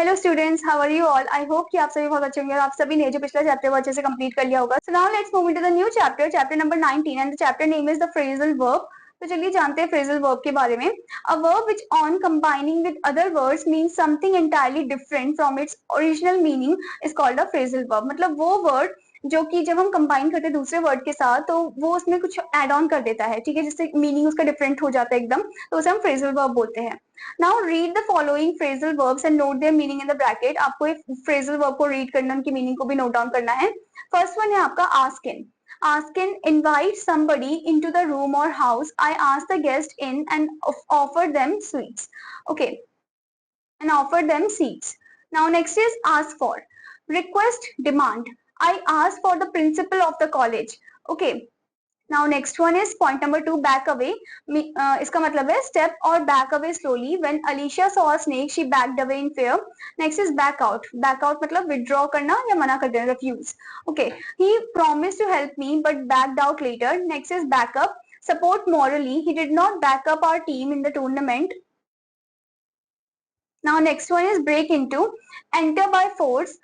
Hello students, how are you all? I hope कि आप सभी बहुत अच्छे होंगे और आप सभी ने जो पिछला चैप्टर वो अच्छे से कंप्लीट कर लिया होगा। So now let's move into the new chapter, chapter number 19, and the chapter name is the phrasal verb. तो चलिए जानते हैं फ्रेजल वर्ब के बारे में। A verb which on combining with other words means something entirely different from its original meaning is called a phrasal verb. मतलब वो word जो कि जब हम कंबाइन करते हैं दूसरे वर्ड के साथ तो वो उसमें कुछ एड ऑन कर देता है, ठीक है, जिससे मीनिंग उसका डिफरेंट हो जाता है एकदम, तो उसे हम फ्रेजल वर्ब बोलते हैं। Now read the following phrasal verbs and note their meaning in the bracket. आपको एक phrasal verb को read करना, उनकी meaning को भी note down करना है। First one है आपका ask in. Ask in, invite somebody into the room or house. I ask the guest in and offer them sweets. Okay, and offer them seats. Now next is ask for. Request, demand. I ask for the principal of the college. Okay. Now next one is point number 2, back away. इसका मतलब है step or back away slowly. When Alicia saw a snake, she backed away in fear. Next is back out. Back out मतलब withdraw करना या मना कर देना, refuse. Okay. He promised to help me but backed out later. Next is back up. Support morally. He did not back up our team in the tournament. Now next one is break into. Enter by force.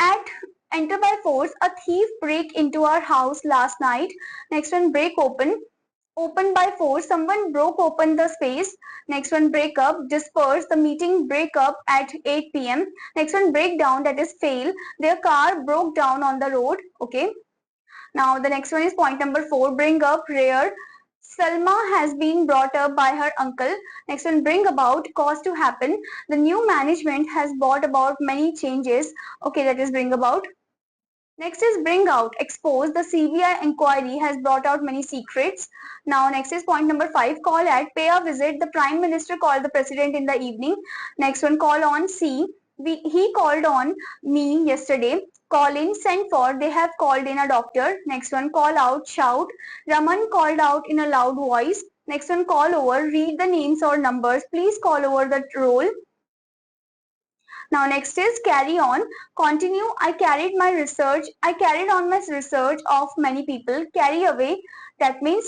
At enter by force, a thief break into our house last night. Next one, break open. Open by force, someone broke open the space. Next one, break up. Disperse, the meeting break up at 8 p.m. Next one, break down, that is fail. Their car broke down on the road. Okay. Now the next one is point number 4, bring up, rare. Salma has been brought up by her uncle. Next one, bring about, cause to happen. The new management has brought about many changes. Okay, that is bring about. Next is bring out, expose. The CBI inquiry has brought out many secrets. Now next is point number 5, call at, pay a visit. The Prime Minister called the President in the evening. Next one, call on, see. He called on me yesterday. Call in, send for, they have called in a doctor. Next one, call out, shout. Raman called out in a loud voice. Next one, call over, read the names or numbers. Please call over the roll. Now next is carry on, continue. I carried on my research of many people. Carry away, that means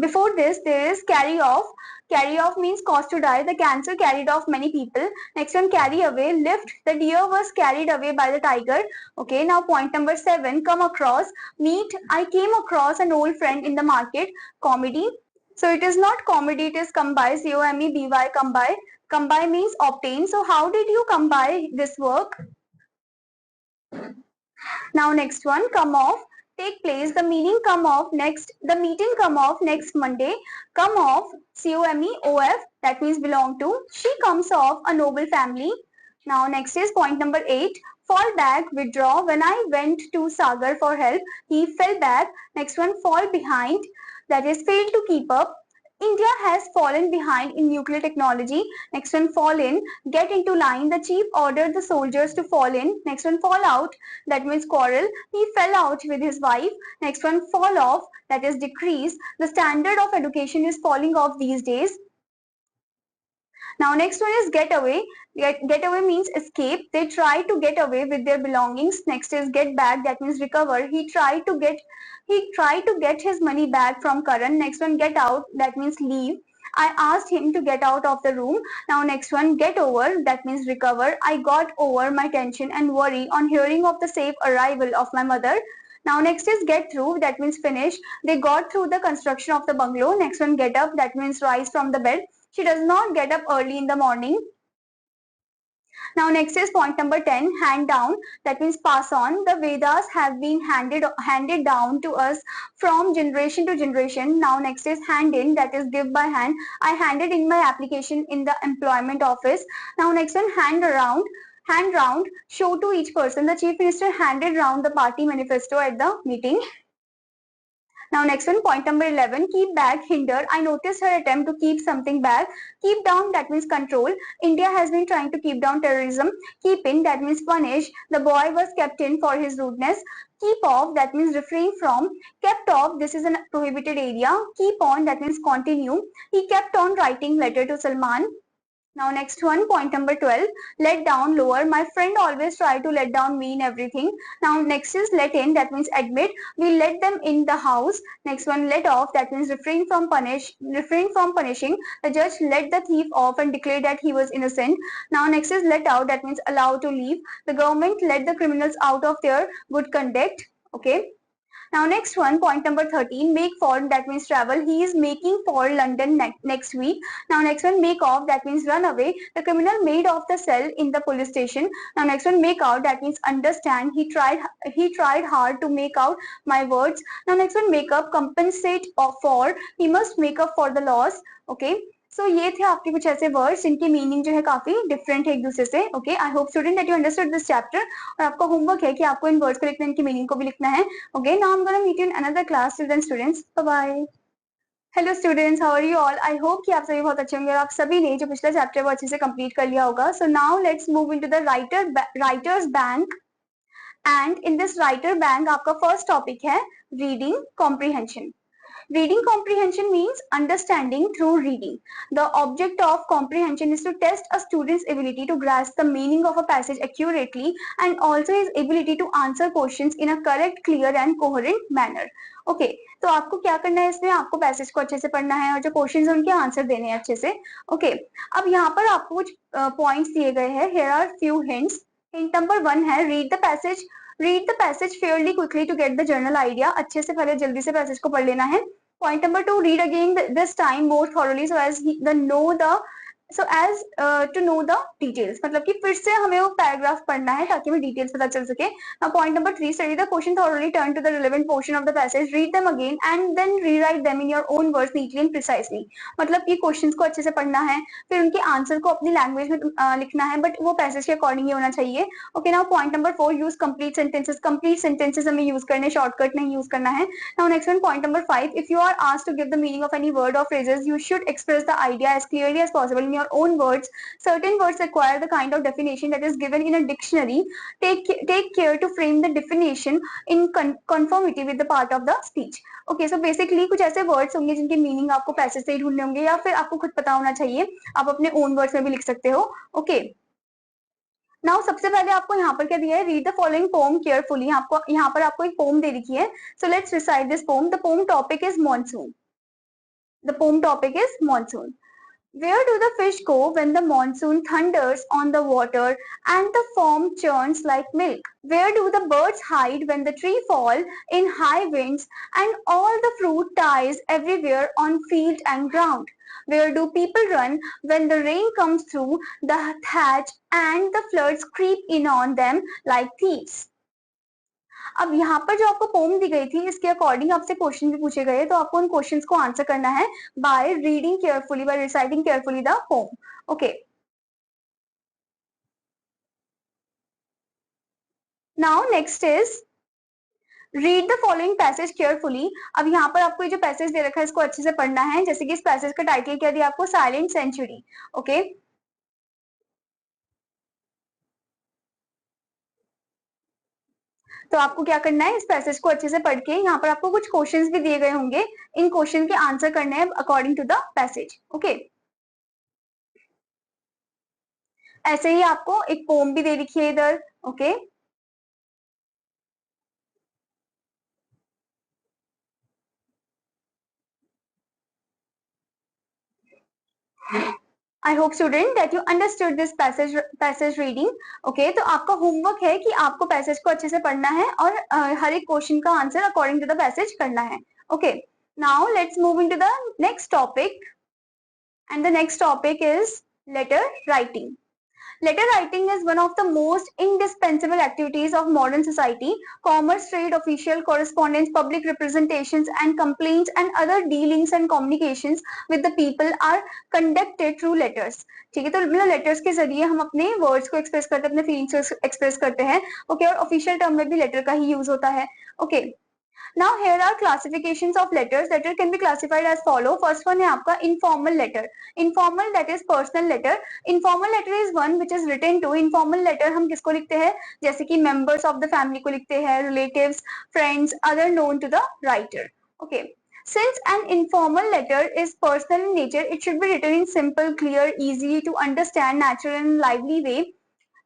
before this there is carry off. Carry off means cause to die. The cancer carried off many people. Next one, carry away, lift. The deer was carried away by the tiger. Okay, now point number 7, come across, meet. I came across an old friend in the market. Comedy. So it is not comedy, it is come by, C-O-M-E-B-Y, come by. Come by means obtain. So how did you come by this work? Now next one, come off, take place. The meeting come off next. The meeting come off next Monday. Come off, COMEOF, that means belong to. She comes off a noble family. Now next is point number 8, fall back, withdraw. When I went to Sagar for help, he fell back. Next one, fall behind, that is fail to keep up. India has fallen behind in nuclear technology. Next one, fall in, get into line. The chief ordered the soldiers to fall in. Next one, fall out, that means quarrel. He fell out with his wife. Next one, fall off, that is decrease. The standard of education is falling off these days. Now next one is get away. Get away means escape. They try to get away with their belongings. Next is get back, that means recover. He tried to get his money back from Karan. Next one, get out, that means leave. I asked him to get out of the room. Now next one, get over, that means recover. I got over my tension and worry on hearing of the safe arrival of my mother. Now next is get through, that means finish. They got through the construction of the bungalow. Next one, get up, that means rise from the bed. She does not get up early in the morning. Now next is point number 10, hand down, that means pass on. The Vedas have been handed down to us from generation to generation. Now next is hand in, that is give by hand. I handed in my application in the employment office. Now next one, hand round, show to each person. The chief minister handed round the party manifesto at the meeting. Now next one, point number 11, keep back, hinder. I noticed her attempt to keep something back. Keep down, that means control. India has been trying to keep down terrorism. Keep in, that means punish. The boy was kept in for his rudeness. Keep off, that means refrain from. Kept off, this is a prohibited area. Keep on, that means continue. He kept on writing letter to Salman. Now next one, point number 12, let down, lower. My friend always try to let down me in everything. Now next is let in, that means admit. We let them in the house. Next one, let off, that means refrain from punishing. The judge let the thief off and declared that he was innocent. Now next is let out, that means allow to leave. The government let the criminals out of their good conduct. Okay. Now next one, point number 13, make for, that means travel. He is making for London next week. Now next one, make off, that means run away. The criminal made off the cell in the police station. Now next one, make out, that means understand. He tried hard to make out my words. Now next one, make up, compensate for. He must make up for the loss. Okay. सो ये थे आपके कुछ ऐसे words जिनकी meaning जो है काफी different है एक दूसरे से. Okay, I hope student that you understood this chapter. और आपका होमवर्क है कि आपको इन वर्ड्स को लिखना, इनकी मीनिंग को भी लिखना है. Okay, now I am gonna meet you in another class. Till then students, bye bye. Hello students, how are you all? I hope कि आप सभी बहुत अच्छे होंगे और आप सभी ने जो पिछला चैप्टर वो अच्छे से कंप्लीट कर लिया होगा. So now let's move into the writers bank. And in this writer bank आपका फर्स्ट टॉपिक है reading comprehension. Reading comprehension means understanding through reading. The object of comprehension is to test a student's ability to grasp the meaning of a passage accurately and also his ability to answer questions in a correct, clear and coherent manner. Okay, तो आपको क्या करना है इसमें? आपको passage को अच्छे से पढ़ना है और जो क्वेश्चंस हैं उनके आंसर देने हैं अच्छे से. ओके, अब यहाँ पर आपको कुछ पॉइंट्स दिए गए हैं. Here are few hints. Hint number 1 है read the passage fairly quickly to get the general idea. अच्छे से पहले जल्दी से पैसेज को पढ़ लेना है. Point number 2, read again this time more thoroughly so as to know the details. मतलब कि फिर से हमें वो पैराग्राफ पढ़ना है ताकि हमें डिटेल्स पता चल सके. Now point number 3, study the question thoroughly, turn to the relevant portion of the passage, read them again and then rewrite them in your own words neatly and precisely. मतलब कि questions को अच्छे से पढ़ना है, फिर उनके आंसर को अपनी लैंग्वेज में लिखना है, बट वो पैसेज के अकॉर्डिंग ही होना चाहिए. Okay, now point number 4, use complete sentences. Complete sentences हमें यूज करने, शॉर्टकट नहीं यूज करना है. Now next one, point number 5, if you are asked to give the meaning of any word or phrases, you should express the idea as clearly as possible in your own words. Certain words require the kind of definition that is given in a dictionary. Take care to frame the definition in conformity with the part of the speech. Okay, so basically कुछ ऐसे words होंगे जिनके meaning आपको passage से ही ढूंढने होंगे या फिर आपको खुद पता होना चाहिए. आप अपने own words में भी लिख सकते हो. Okay. नाउ सबसे पहले आपको यहाँ पर क्या दिया है? Read the following poem carefully. आपको यहाँ पर आपको एक पोम दे रखी है. So let's recite this poem. The poem topic is monsoon. The poem topic is monsoon. Where do the fish go when the monsoon thunders on the water and the foam churns like milk? Where do the birds hide when the tree fall in high winds and all the fruit dies everywhere on field and ground? Where do people run when the rain comes through the thatch and the floods creep in on them like thieves? अब यहाँ पर जो आपको pome दी गई थी इसके according आपसे question भी पूछे गए, तो आपको उन क्वेश्चंस को आंसर करना है by reading carefully, by reciting carefully the poem. Okay, now next is read the following passage carefully. अब यहाँ पर आपको ये जो पैसेज दे रखा है इसको अच्छे से पढ़ना है. जैसे कि इस पैसेज का टाइटल क्या दिया आपको? Silent century. ओके, तो आपको क्या करना है? इस पैसेज को अच्छे से पढ़ के यहाँ पर आपको कुछ क्वेश्चंस भी दिए गए होंगे, इन क्वेश्चन के आंसर करने हैं according to the passage. Okay, ऐसे ही आपको एक पोम भी दे रखी है इधर. Okay, I hope student that you understood this passage reading. Okay, तो आपका होमवर्क है कि आपको पैसेज को अच्छे से पढ़ना है और हर एक क्वेश्चन का answer according to the passage करना है. Okay, now let's move into the next topic and the next topic is letter writing. Letter writing is one of the most indispensable activities of modern society. Commerce, trade, official correspondence, public representations and complaints and other dealings and communications with the people are conducted through letters. ठीक है, तो मतलब letters के जरिए हम अपने words को express करते हैं, अपने फीलिंग्स को एक्सप्रेस करते हैं. ओके, और ऑफिशियल टर्म में भी लेटर का ही यूज होता है. Okay, now here are classifications of letters. Letter can be classified as follow. First one है आपका informal letter. Informal, that is personal letter. Informal letter is one which is written to. Informal letter हम किसको लिखते हैं? जैसे कि members of the family को लिखते हैं, relatives, friends, other known to the writer. Okay, Since an informal letter is personal in nature, it should be written in simple, clear, easy to understand, natural and lively way,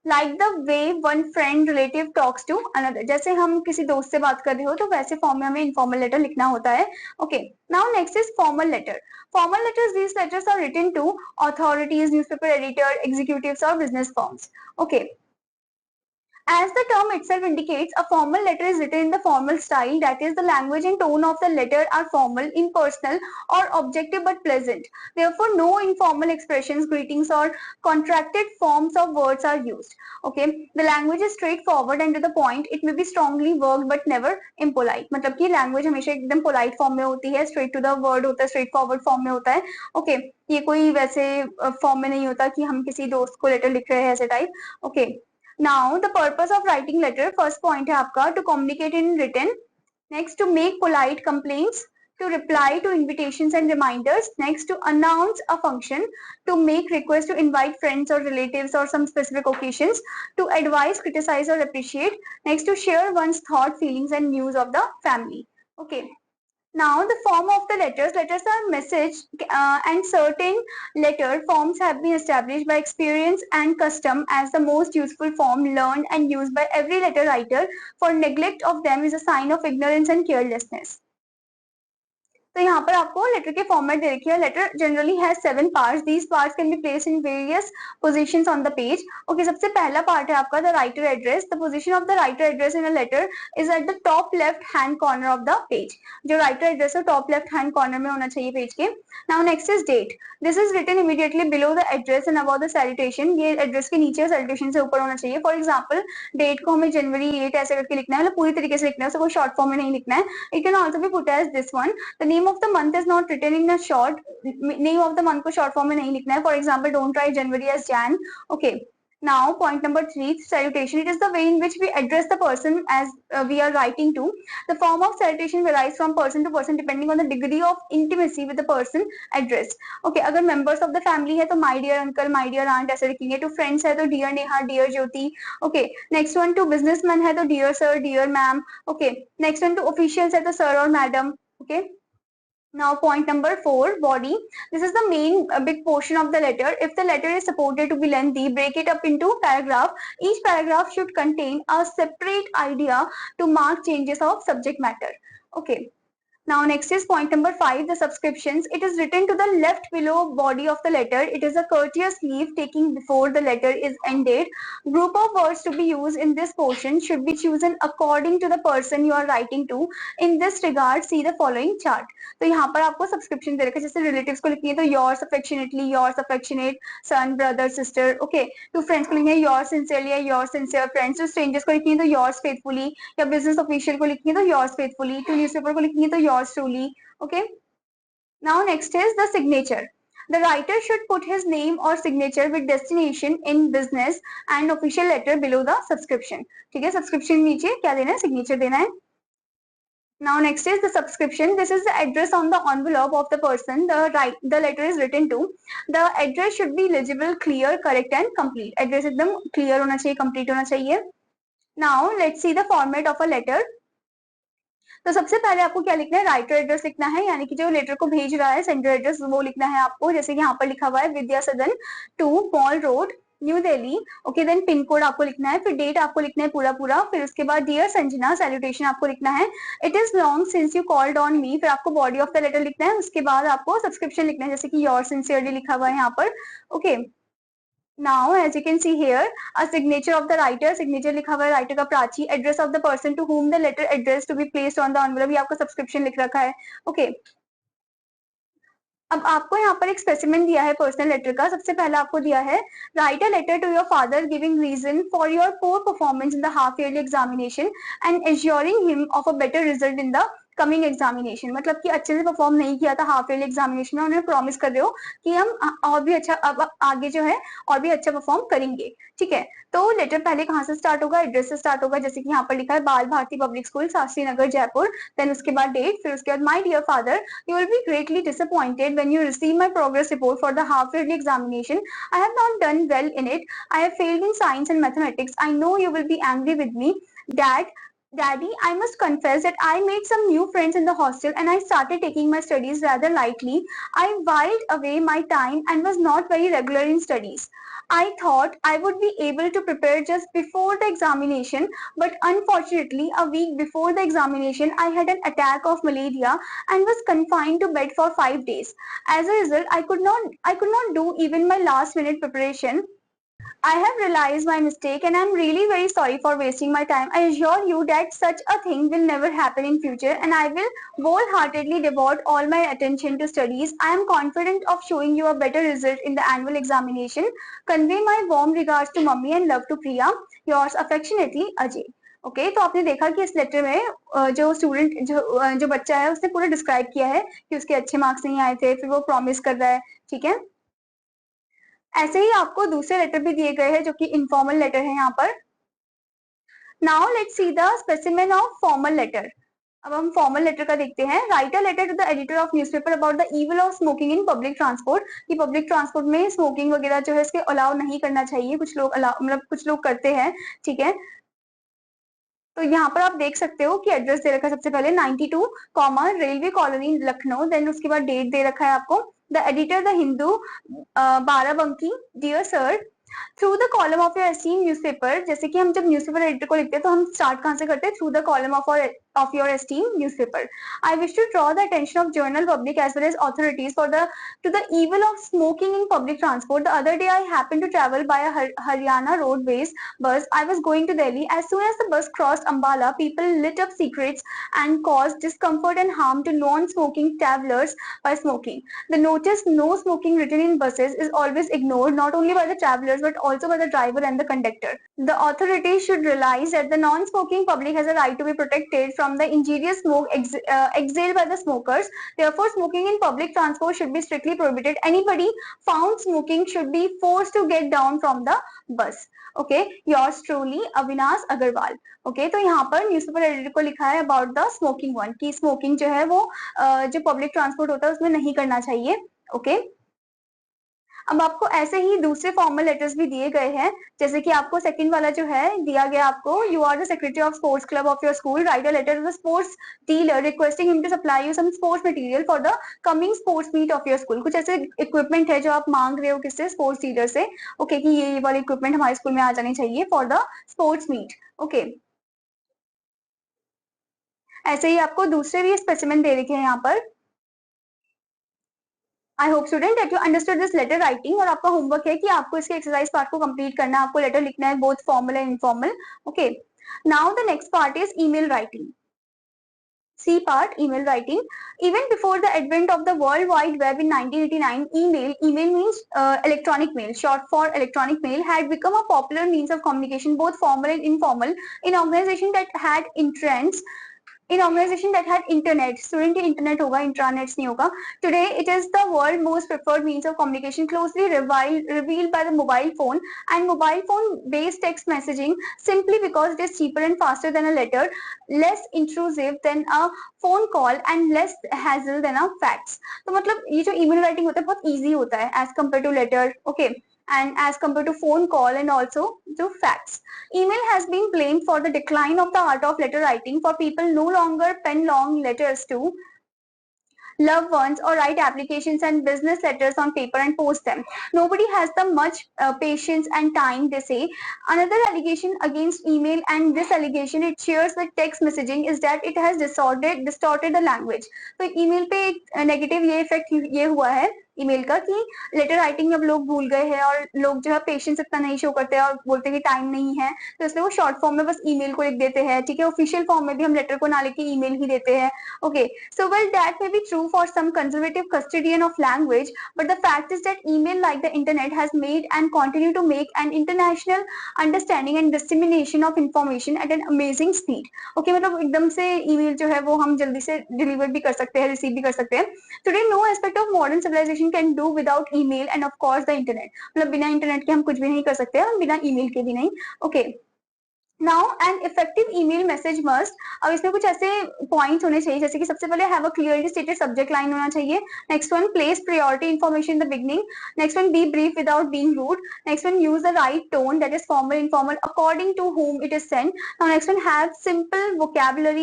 like the way one friend relative talks to another. जैसे हम किसी दोस्त से बात कर रहे हो तो वैसे फॉर्म में हमें इनफॉर्मल लेटर लिखना होता है. Okay, now next is formal letter. Formal letters, these letters are written to authorities, newspaper editor, executives or business firms. Okay, as the term itself indicates, a formal letter is written in the formal style, that is, the language and tone of the letter are formal, impersonal, or objective but pleasant. Therefore, no informal expressions, greetings, or contracted forms of words are used. Okay, the language is straightforward and to the point. It may be strongly worked but never impolite. मतलब कि language हमेशा एकदम polite form में होती है, straight to the word होता है, straightforward form में होता है. Okay, ये कोई वैसे form में नहीं होता कि हम किसी दोस्त को letter लिख रहे हैं ऐसे type. Okay. Now the purpose of writing letter, first point है आपका to communicate in written, next to make polite complaints, to reply to invitations and reminders, next to announce a function, to make requests, to invite friends or relatives or some specific occasions, to advise, criticize or appreciate, next to share one's thought, feelings and news of the family. Okay. Now the form of the letters are message and certain letter forms have been established by experience and custom as the most useful form learned and used by every letter writer, for neglect of them is a sign of ignorance and carelessness. तो यहाँ पर आपको letter के format दे रखी है. Letter generally has 7 parts. These parts can be placed in various positions on the page. Okay, सबसे पहला पार्ट है आपका the writer address. The position of the writer address in a letter is at the top left hand corner of the page. जो writer address है top left hand corner में होना चाहिए page के. Now next is date. This is written immediately below the address and about the salutation. ये address के नीचे salutation से ऊपर होना चाहिए. फॉर एग्जाम्पल, डेट को हमें जनवरी 8 ऐसे करके लिखना है, मतलब पूरी तरीके से लिखना है, उसको शॉर्ट फॉर्म में नहीं लिखना है. It can also be put as this one. The name of the month is not written in a short. Name of the month को short form में नहीं लिखना है. For example, don't write January as Jan. Okay. Now, point number 3, salutation. It is the way in which we address the person as we are writing to. The form of salutation varies from person to person depending on the degree of intimacy with the person addressed. Okay, अगर members of the family है तो my dear uncle, my dear aunt ऐसे लिखेंगे. To friends है तो dear Neha, dear Jyoti. Okay, next one to businessman है तो dear sir, dear ma'am. Okay, next one to officials है तो sir or madam. Okay. Now point number 4, body. This is the main big portion of the letter. If the letter is supported to be lengthy, break it up into paragraph. Each paragraph should contain a separate idea to mark changes of subject matter. Okay. Now next is point number 5, the subscriptions. It is written to the left below body of the letter. It is a courteous leave taking before the letter is ended. Group of words to be used in this portion should be chosen according to the person you are writing to. In this regard, see the following chart. तो यहाँ पर आपको subscription दे रखा है. जैसे relatives को लिखनी है तो yours affectionately, yours affectionate son, brother, sister. Okay. To friends को लिखनी है yours sincerely या yours sincere friends. To strangers को लिखनी है तो yours faithfully, या बिजनेस ऑफिशियल को लिखनी है तो yours faithfully. टू न्यूज़पेपर को लिखनी है तो yours truly. Okay. Now next is the signature. The writer should put his name or signature with destination in business and official letter below the subscription. ठीक है, subscription नीचे क्या देना है, signature देना है. Now next is the subscription. This is the address on the envelope of the person the letter is written to. The address should be legible, clear, correct and complete. Address एकदम clear होना चाहिए, complete होना चाहिए. Now let's see the format of a letter. तो सबसे पहले आपको क्या लिखना है, राइटर एड्रेस लिखना है, यानी कि जो लेटर को भेज रहा है सेंडर एड्रेस वो लिखना है आपको. जैसे कि यहाँ पर लिखा हुआ है Vidya Sadan 2 mall road new Delhi. Okay, then pin code आपको लिखना है, फिर डेट आपको लिखना है पूरा पूरा, फिर उसके बाद डियर संजना सैल्यूटेशन आपको लिखना है. It is long since you called on me, फिर आपको बॉडी ऑफ द लेटर लिखना है. उसके बाद आपको सब्सक्रिप्शन लिखना है, जैसे कि योर सिंसियरली लिखा हुआ है यहाँ पर. Okay. Now, as you can see here, a signature of the writer, signature लिखा हुआ है राइटर का Prachi. Address of the person to whom the letter addressed to be placed on the envelope, ये आपका सब्सक्रिप्शन लिख रखा है. ओके. अब आपको यहाँ पर एक स्पेसिमेन दिया है पर्सनल लेटर का. सबसे पहला आपको दिया है write a letter to your father giving reason for your poor performance in the half yearly examination and assuring him of a better result in the coming examination. मतलब कि अच्छे से परफॉर्म नहीं किया था हाफ ईयरली एग्जामिनेशन में, उन्हें promise कर रहे हो कि हम और भी अच्छा अब आगे जो है और भी अच्छा परफॉर्म करेंगे. ठीक है, तो लेटर पहले कहाँ से स्टार्ट होगा, एड्रेस से स्टार्ट होगा. जैसे कि यहाँ पर लिखा है Bal Bharati public school Shastri Nagar Jaipur. Then उसके बाद डेट, फिर उसके बाद my dear father, you will be greatly disappointed when you receive my progress report for the half yearly examination. I have not done well in it. I have failed in science and mathematics. I know you will be angry with me. Dad, Daddy, I must confess that I made some new friends in the hostel and I started taking my studies rather lightly. I whiled away my time and was not very regular in studies. I thought I would be able to prepare just before the examination, but unfortunately, a week before the examination, I had an attack of malaria and was confined to bed for 5 days. As a result, I could not do even my last minute preparation. I have realized my mistake and I'm really very sorry for wasting my time. I assure you that such a thing will never happen in future and I will wholeheartedly devote all my attention to studies. I am confident of showing you a better result in the annual examination. Convey my warm regards to mummy and love to Priya. Yours affectionately, Ajay. Okay तो आपने देखा कि इस letter में जो बच्चा है उसने पूरा डिस्क्राइब किया है कि उसके अच्छे मार्क्स नहीं आए थे, फिर वो प्रॉमिस कर रहा है, ठीक है। ऐसे ही आपको दूसरे लेटर भी दिए गए हैं जो कि इनफॉर्मल लेटर है यहाँ पर। Now let's see the specimen of formal letter. अब हम फॉर्मल लेटर का देखते हैं। Write a letter to the editor of newspaper about the evil of smoking in public transport, कि पब्लिक ट्रांसपोर्ट में स्मोकिंग वगैरह जो है इसके अलाउ नहीं करना चाहिए, कुछ लोग अलाउ मतलब कुछ लोग करते हैं, ठीक है। तो यहाँ पर आप देख सकते हो कि एड्रेस दे रखा है सबसे पहले 92 comma railway colony Lucknow, then उसके बाद डेट दे रखा है आपको। The editor the Hindu Barabanki, dear sir, through the column of your esteem newspaper. जैसे कि हम जब न्यूज़पेपर एडिटर को लिखते हैं तो हम स्टार्ट कहाँ से करते हैं, through the column of your esteemed newspaper. I wish to draw the attention of journal public as well as authorities to the evil of smoking in public transport. The other day I happened to travel by a Haryana roadways bus. I was going to Delhi. As soon as the bus crossed Ambala, people lit up cigarettes and caused discomfort and harm to non-smoking travelers by smoking. The notice no smoking written in buses is always ignored, not only by the travelers but also by the driver and the conductor. The authorities should realize that the non-smoking public has a right to be protected from the injurious smoke exhaled by the smokers. Therefore, smoking in public transport should be strictly prohibited. Anybody found smoking should be forced to get down from the bus. Okay, yours truly Avinash Agarwal. Okay, तो यहाँ पर newspaper editor को लिखा है about the smoking one, कि smoking जो है वो जो पब्लिक ट्रांसपोर्ट होता है उसमें नहीं करना चाहिए। ओके, अब आपको ऐसे ही दूसरे फॉर्मल लेटर्स भी दिए गए हैं। जैसे कि आपको सेकंड वाला जो है दिया गया आपको, you are the secretary of sports club of your school, write a letter to the sports dealer requesting him to supply you some sports material for the coming sports meet of your school. कुछ ऐसे equipment है जो आप मांग रहे हो किससे, sports dealer से। ओके, कि ये वाले इक्विपमेंट हमारे स्कूल में आ जाने चाहिए for the sports meet. Okay, ऐसे ही आपको दूसरे भी स्पेसिमेन दे रखे हैं यहाँ पर। I hope student that you understood this letter writing, और आपका होमवर्क है कि आपको इसके एक्सरसाइज पार्ट को कंप्लीट करना है, आपको लेटर लिखना है both formal and informal. Okay, now the next part is email writing. C part, email writing. Even before the advent of the World Wide Web in 1989, email means electronic mail, short for electronic mail, had become a popular means of communication, both formal and informal, in organization that had intrants in organization that had internet. Student internet होगा, intranets नहीं होगा. Today it is the world most preferred means of communication, closely revealed by the mobile phone and mobile phone based text messaging, simply because it is cheaper and faster than a letter, less intrusive than a phone call and less hassle than a fax. तो मतलब ये जो email writing होता है बहुत easy होता है as compared to letter. Okay, and as compared to phone call and also to fax. Email has been blamed for the decline of the art of letter writing, for people no longer pen long letters to loved ones or write applications and business letters on paper and post them. Nobody has the much patience and time, they say. Another allegation against email, and this allegation it shares with text messaging, is that it has distorted the language. तो email पे एक negative ये effect ये हुआ है email का कि letter writing अब लोग भूल गए हैं और लोग जो है पेशेंस इतना नहीं शो करते हैं और बोलते हैं कि टाइम नहीं है, तो इसलिए वो शॉर्ट फॉर्म में बस ईमेल को लिख देते हैं, ठीक है। ऑफिशियल फॉर्म में भी हम लेटर को ना लिख के ईमेल ही देते हैं। Okay, so well that may be true for some conservative custodian of language, but the fact is that email, like the internet, has made and continue to make an international understanding and dissemination of information at an amazing speed. Okay, मतलब एकदम से email जो है वो हम जल्दी से deliver भी कर सकते हैं, रिसीव भी कर सकते हैं। Today no aspect of modern civilization can do without email and of course the internet. मतलब बिना इंटरनेट के हम कुछ भी नहीं कर सकते हैं, हम बिना ईमेल के भी नहीं। Okay, now an effective email message must, अब इसमें कुछ ऐसे पॉइंट्स होने चाहिए जैसे कि सबसे पहले have a clearly stated subject line होना चाहिए. Next one place priority information in the beginning. Next one be brief without being rude. Next one use the right tone that is formal informal according to whom it is sent. Now next one have simple vocabulary,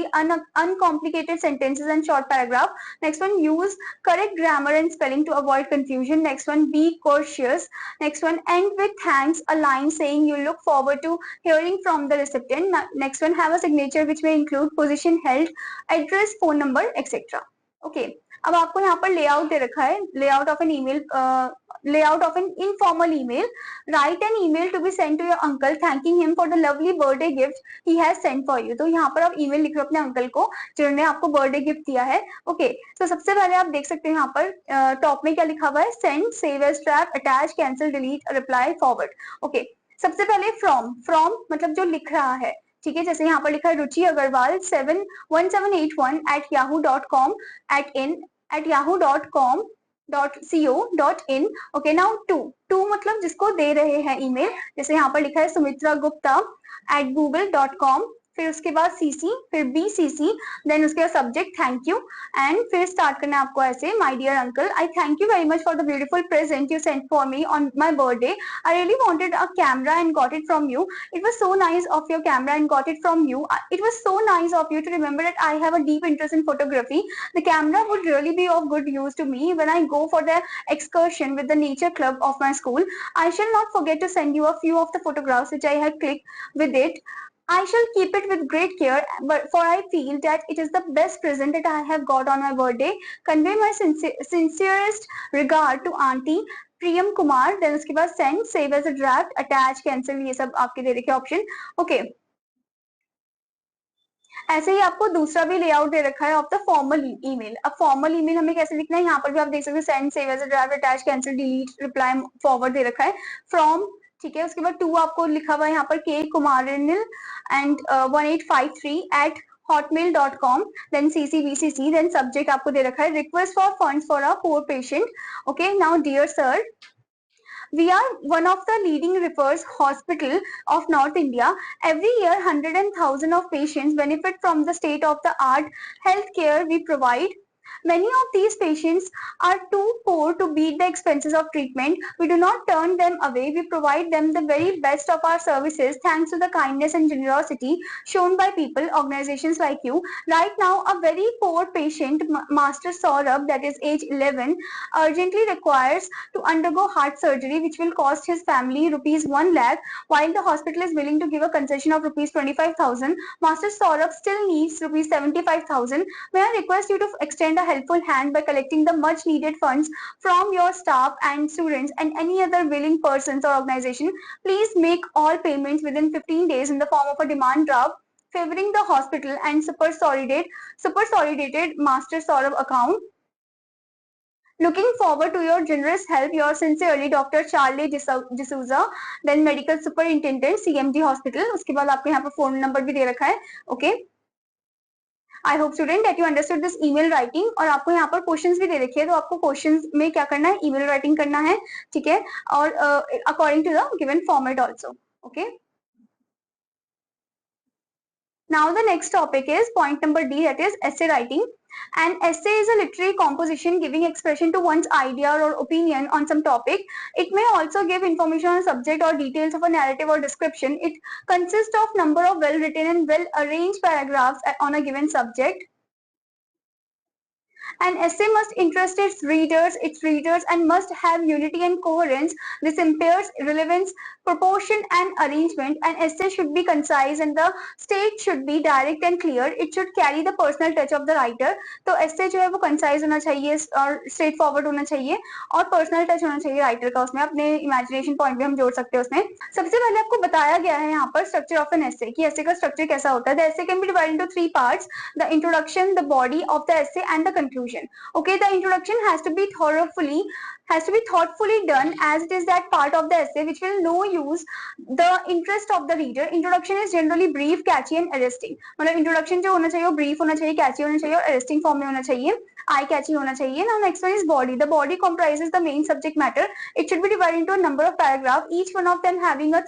uncomplicated sentences and short paragraph. Next one use correct grammar and spelling to avoid confusion. Next one be cautious. Next one end with thanks, a line saying you look forward to hearing from the recipient. Next one have a signature which may include position held, address, phone number, etc. Okay. अब आपको यहाँ पर layout दे रखा है, layout of an email, layout of an informal email. Write an email to be sent to your uncle thanking him for the lovely birthday gift he has sent for you. तो यहाँ पर आप email लिख रहे हो अपने uncle को जिन्होंने आपको बर्थडे गिफ्ट दिया है. ओके, तो सबसे पहले आप देख सकते हैं यहाँ पर टॉप में क्या लिखा हुआ है, send, save as draft, attach, cancel, delete, reply, forward. Okay, सबसे पहले फ्रॉम मतलब जो लिख रहा है, ठीक है, जैसे यहाँ पर लिखा है Ruchi Agarwal 71781 at yahoo.com.co.in. Okay, now to मतलब जिसको दे रहे हैं ईमेल, जैसे यहाँ पर लिखा है सुमित्रा गुप्ता @google.com, फिर उसके बाद सीसी, फिर बीसीसी, देन उसके बाद सब्जेक्ट थैंक यू, एंड फिर स्टार्ट करना है आपको ऐसे, my dear uncle, I thank you very much for the beautiful present you sent for me on my birthday. I really wanted a camera and got it from you. It was so nice of your camera and got it from you. It was so nice of you to remember that I have a deep interest in photography. The camera would really be of good use to me when I go for the excursion with the nature club of my school. I shall not forget to send you a few of the photographs which I had clicked with it. I shall keep it with great care, but for I feel that it is the best present that I have got on my birthday. Convey my sincerest regard to Auntie Priyam Kumar. Then उसके बाद send, save as a draft, attach, cancel, ये सब आपके दे रखे option. Okay, ऐसे ही आपको दूसरा भी लेआउट दे रखा है ऑफ द फॉर्मल ईमेल. अब फॉर्मल ईमेल हमें कैसे लिखना है, यहाँ पर भी आप देख सकते हैं send, save as a draft, attach, cancel, delete, reply, forward दे रखा है. फ्रॉम, ठीक है, उसके बाद टू आपको लिखा हुआ है यहाँ पर के कुमारिनिल and 1853 @hotmail.com, then CCBCC, then subject आपको दे रखा है request for funds for a poor patient. Okay, now dear sir, we are one of the leading refers hospital of North India. Every year, 100,000 of patients benefit from the state of the art healthcare we provide. Many of these patients are too poor to beat the expenses of treatment. We do not turn them away. We provide them the very best of our services thanks to the kindness and generosity shown by people, organizations like you. Right now, a very poor patient, Master Saurabh, that is age 11, urgently requires to undergo heart surgery, which will cost his family rupees 1 lakh, while the hospital is willing to give a concession of rupees 25,000. Master Saurabh still needs rupees 75,000. May I request you to extend a helpful hand by collecting the much needed funds from your staff and students and any other willing persons or organization. Please make all payments within 15 days in the form of a demand draft favoring the hospital and super-solidated Master Saurabh account. Looking forward to your generous help. Yours sincerely, Dr. Charlie D'Souza, then Medical Superintendent, CMG Hospital. उसके बाद आपको यहाँ पर phone number भी दे रखा है. Okay. I hope student that you understood this email writing. और आपको यहाँ पर क्वेश्चंस भी दे रखे हैं, तो आपको क्वेश्चंस में क्या करना है, ईमेल राइटिंग करना है, ठीक है, और according to the given format also. Okay, now the next topic is point number D, that is essay writing. An essay is a literary composition giving expression to one's idea or opinion on some topic. It may also give information on a subject or details of a narrative or description. It consists of number of well written and well arranged paragraphs on a given subject. An essay must interest its readers and must have unity and coherence. This impairs relevance, proportion and arrangement. An essay should be concise and the state should be direct and clear. It should carry the personal touch of the writer. तो essay जो है वो concise होना चाहिए और straight forward होना चाहिए और personal touch होना चाहिए writer का, उसमें अपने imagination point भी हम जोड़ सकते हैं उसमें. सबसे पहले आपको बताया गया है यहाँ पर structure of an essay कि essay का structure कैसा होता है. The essay can be divided into 3 parts: the introduction, the body of the essay and the conclusion. Okay, the introduction has to be has to be thoughtfully done as it is that part of the essay which will no use the interest of the reader. Introduction is generally brief, catchy and arresting. मतलब introduction जो होना चाहिए वो brief होना चाहिए, catchy होना चाहिए और arresting form में होना चाहिए, eye catchy होना चाहिए. Now next one is body. The body comprises the main subject matter. It should be divided into a number of paragraphs, each one of them having a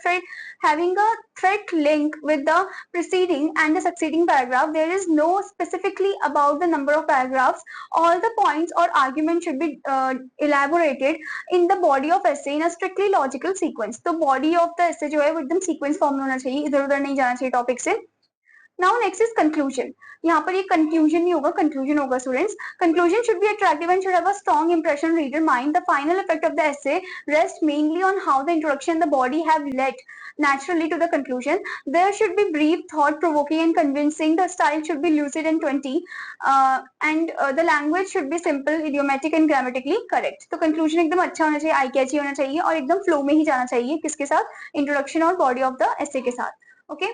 thread link with the preceding and the succeeding paragraph. There is no specifically about the number of paragraphs. All the points or arguments should be elaborated in the body of essay in a strictly logical sequence. तो body of the essay जो है वो एकदम sequence form में होना चाहिए, इधर उधर नहीं जाना चाहिए टॉपिक से. Now next is conclusion. यहाँ पर ये conclusion नहीं होगा, conclusion होगा students. Conclusion should be attractive and should have a strong impression on reader mind. The final effect of the essay rests mainly on how the introduction and the body have led naturally to the conclusion. There should be brief, thought-provoking and convincing. The style should be lucid and 20, and the language should be simple, idiomatic and grammatically correct. तो conclusion एकदम अच्छा होना चाहिए, eye catchy होना चाहिए और एकदम flow में ही जाना चाहिए. किसके साथ? Introduction और body of the essay के साथ. Okay.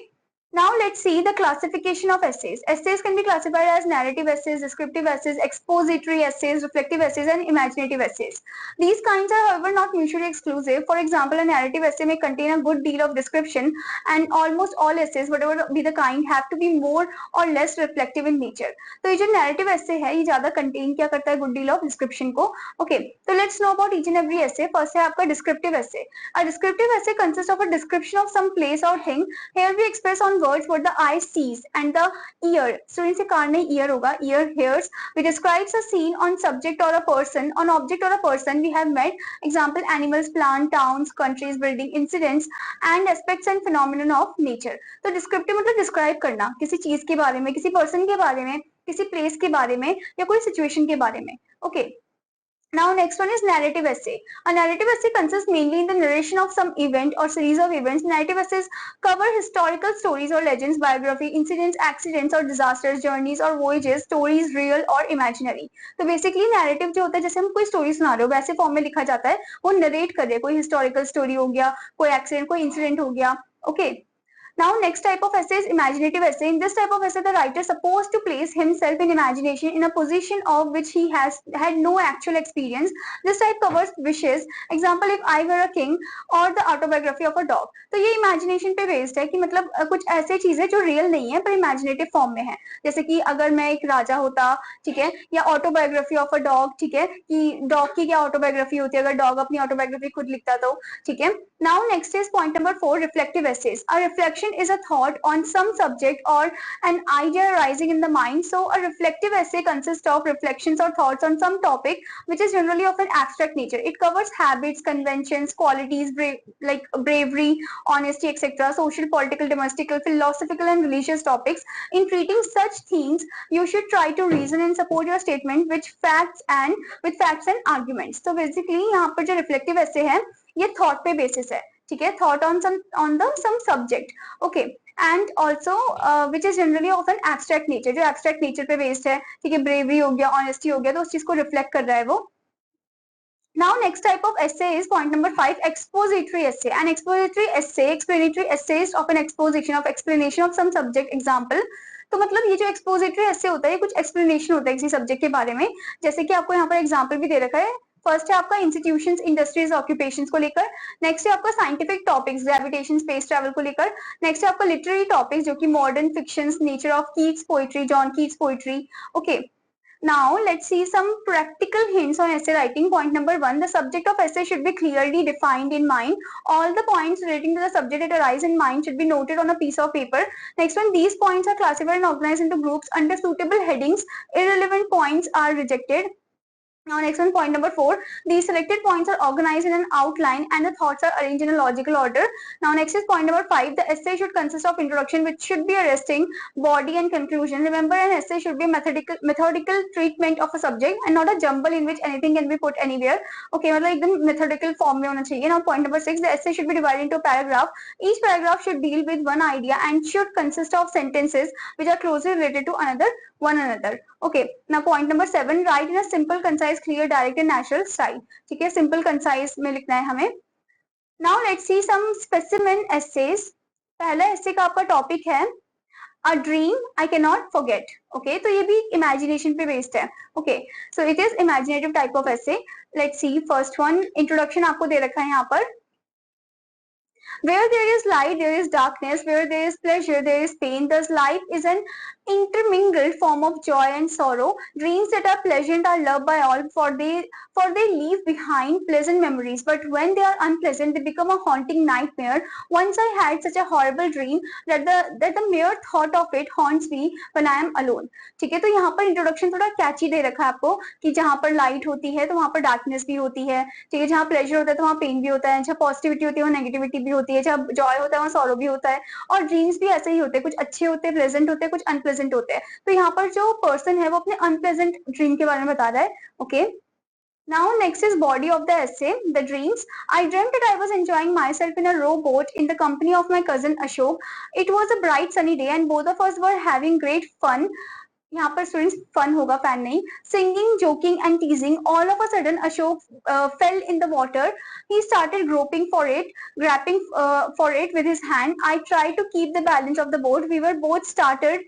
Now let's see the classification of essays. Essays can be classified as narrative essays, descriptive essays, expository essays, reflective essays, and imaginative essays. These kinds are however not mutually exclusive. For example, a narrative essay may contain a good deal of description, and almost all essays, whatever be the kind, have to be more or less reflective in nature. तो ये जो narrative essay है, ये ज़्यादा contain क्या करता है good deal of description को. Okay, so let's know about each and every essay. First है आपका descriptive essay. A descriptive essay consists of a description of some place or thing. Here we express on words what the eye sees and the ear. Students से car नहीं ear होगा, ear hears. We describes a scene on subject or a person, on object or a person we have met. Example: animals, plant, towns, countries, building, incidents and aspects and phenomenon of nature. तो descriptive मतलब describe करना किसी चीज के बारे में, किसी person के बारे में, किसी place के बारे में या कोई situation के बारे में. Okay. Now next one is narrative essay. A narrative essay consists mainly in the narration of some event or series of events. Narrative essays cover historical stories or legends, biography, incidents, accidents or disasters, journeys or voyages, stories real or imaginary. तो basically narrative जो होता है जैसे हम कोई story सुना रहे हो वैसे form में लिखा जाता है, वो narrate कर रहे हैं, कोई historical story हो गया, कोई accident, कोई incident हो गया. Okay. Now next type of essay is imaginative essay. In this type of essay, the writer is supposed to place himself in imagination in a position of which he has had no actual experience. This type covers wishes. Example: if I were a king or the autobiography of a dog. तो ये imagination पे based है कि मतलब कुछ ऐसे चीजें जो real नहीं है पर imaginative form में है. जैसे कि अगर मैं एक राजा होता, ठीक है, या autobiography of a dog, ठीक है, कि dog की क्या autobiography होती है अगर dog अपनी autobiography खुद लिखता तो, ठीक है. Now next is point number 4, reflective essays. A reflection is a thought on some subject or an idea arising in the mind. So a reflective essay consists of reflections or thoughts on some topic which is generally of an abstract nature. It covers habits, conventions, qualities like bravery, honesty, etc., social, political, domestic, philosophical and religious topics. In treating such themes, you should try to reason and support your statement with facts and arguments. So basically यहाँ पर जो reflective essay है ये thought पे basis है, ठीक है, thought on some subject. Okay. And also which is generally of an abstract nature, जो abstract nature पे based है, ठीक है, bravery हो गया, honesty हो गया, तो उस चीज को reflect कर रहा है वो. Now next type of essay is point number 5, expository essay. An explanatory essay is of an explanation of some subject. Example: तो मतलब ये जो एक्सपोजिटरी ऐसे होता है ये कुछ एक्सप्लेनेशन होता है किसी सब्जेक्ट के बारे में. जैसे कि आपको यहाँ पर एग्जांपल भी दे रखा है. फर्स्ट है आपका इंस्टीट्यूशंस, इंडस्ट्रीज, ऑक्यूपेशंस को लेकर. नेक्स्ट है आपका scientific topics, gravitation, space travel को लेकर. नेक्स्ट है आपका लिटरेरी टॉपिक्स जो कि modern fictions, nature of Keats poetry, John Keats poetry. Okay. Now let's see some practical hints on essay writing. Point number 1, the subject of essay should be clearly defined in mind. All the points relating to the subject that arise in mind should be noted on a piece of paper. Next one, these points are classified and organized into groups under suitable headings. Irrelevant points are rejected. Now next one, point number 4, these selected points are organized in an outline and the thoughts are arranged in a logical order. Now next is point number 5, the essay should consist of introduction which should be arresting, body and conclusion. Remember, an essay should be a methodical treatment of a subject and not a jumble in which anything can be put anywhere. Okay, मतलब एकदम methodical form में होना चाहिए. Now point number 6, the essay should be divided into a paragraph. Each paragraph should deal with one idea and should consist of sentences which are closely related to one another. Okay. Now point number 7, write in a simple, concise, clear, direct and natural style. ठीक है, simple, concise में लिखना है हमें. Now let's see some specimen essays. पहला essay का आपका topic है A dream I cannot forget. Okay, तो ये भी imagination पे based है. Okay, so it is imaginative type of essay. Let's see first one, introduction आपको दे रखा है यहाँ पर. Where there is light, there is darkness. Where there is pleasure, there is pain. Thus, life is an intermingled form of joy and sorrow. Dreams that are pleasant are loved by all, for they leave behind pleasant memories. But when they are unpleasant, they become a haunting nightmare. Once I had such a horrible dream that the mere thought of it haunts me when I am alone. ठीक है, तो यहाँ पर introduction थोड़ा कैची दे रखा है आपको कि जहाँ पर लाइट होती है तो वहाँ पर डार्कनेस भी होती है. ठीक है, जहाँ प्लेजर होता है तो वहाँ पेन भी होता है, जहाँ पॉजिटिविटी होती है वहाँ नेगेटिविटी भी होती है, जहाँ जॉय होता है वहाँ सॉरो भी होता है. और ड्रीम्स भी ऐसे ही होते हैं, कुछ अच्छे होते हैं, प्लेजेंट होते हैं, कुछ अनप्लेजेंट होते हैं. तो यहाँ पर जो पर्सन है वो अपने अनप्लेजेंट ड्रीम के बारे में बता रहा है. Okay. Now next is body of the essay, the dreams. I dreamt that I was enjoying myself in a rowboat in the company of my cousin Ashok. It was a bright sunny day and both of us were having great fun. यहाँ पर students fun होगा, fan नहीं. Singing, joking and teasing. All of a sudden Ashok fell in the water. He started grabbing for it with his hand. I tried to keep the balance of the boat. We were both startled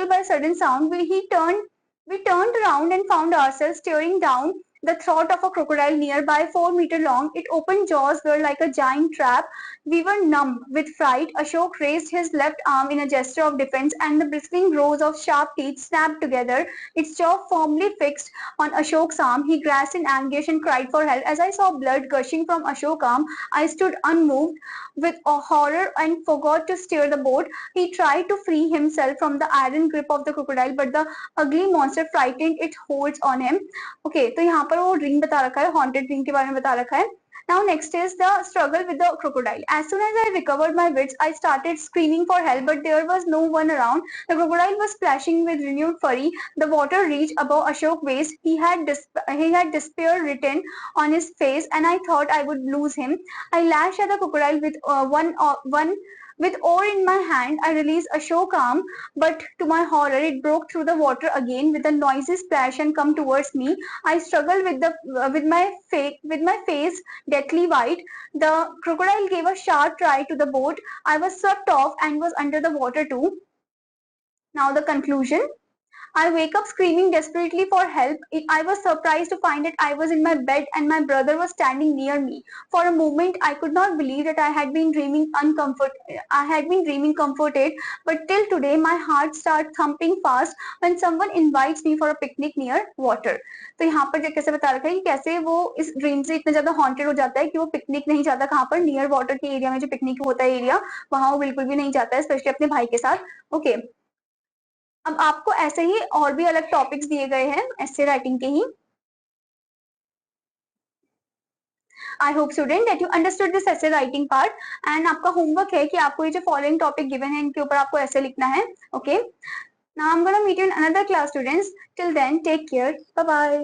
by a sudden sound. We turned around and found ourselves staring down the throat of a crocodile nearby, 4 meters long. Its open jaws were like a giant trap. We were numb with fright. Ashok raised his left arm in a gesture of defense, and the bristling rows of sharp teeth snapped together. Its jaw firmly fixed on Ashok's arm. He gasped in anguish and cried for help. As I saw blood gushing from Ashok's arm, I stood unmoved with horror and forgot to steer the boat. He tried to free himself from the iron grip of the crocodile, but the ugly monster frightened its holds on him. Okay, तो यहाँ पर वो dream बता रखा है, haunted dream के बारे में बता रखा है. Now next is the struggle with the crocodile. As soon as I recovered my wits, I started screaming for help, but there was no one around. The crocodile was splashing with renewed fury. The water reached above Ashok's waist. He had despair written on his face, and I thought I would lose him. I lashed at the crocodile with one with oar in my hand. I released Ashok's arm, but to my horror, it broke through the water again with a noisy splash and come towards me. I struggled with my face deathly white. The crocodile gave a sharp try to the boat. I was swept off and was under the water too. Now the conclusion. I wake up screaming desperately for help. I was surprised to find that I was in my bed and my brother was standing near me. For a moment, I could not believe that I had been dreaming comforted, but till today, my heart starts thumping fast when someone invites me for a picnic near water. तो यहाँ पर कैसे बता रखा है कि कैसे वो इस ड्रीम से इतना ज्यादा हॉन्टेड हो जाता है कि वो पिकनिक नहीं जाता, कहाँ पर, नियर वाटर के एरिया में जो पिकनिक होता है एरिया, वहां वो बिल्कुल भी नहीं जाता है, स्पेशली अपने भाई के साथ. ओके. अब आपको ऐसे ही और भी अलग टॉपिक्स दिए गए हैं एसे राइटिंग के ही. I hope student that you understood this essay writing part. And आपका होमवर्क है कि आपको ये जो फॉलोइंग टॉपिक गिवन है इनके ऊपर आपको ऐसे लिखना है. Okay. Now I am gonna meet you in another class students. Till then take care. Bye bye.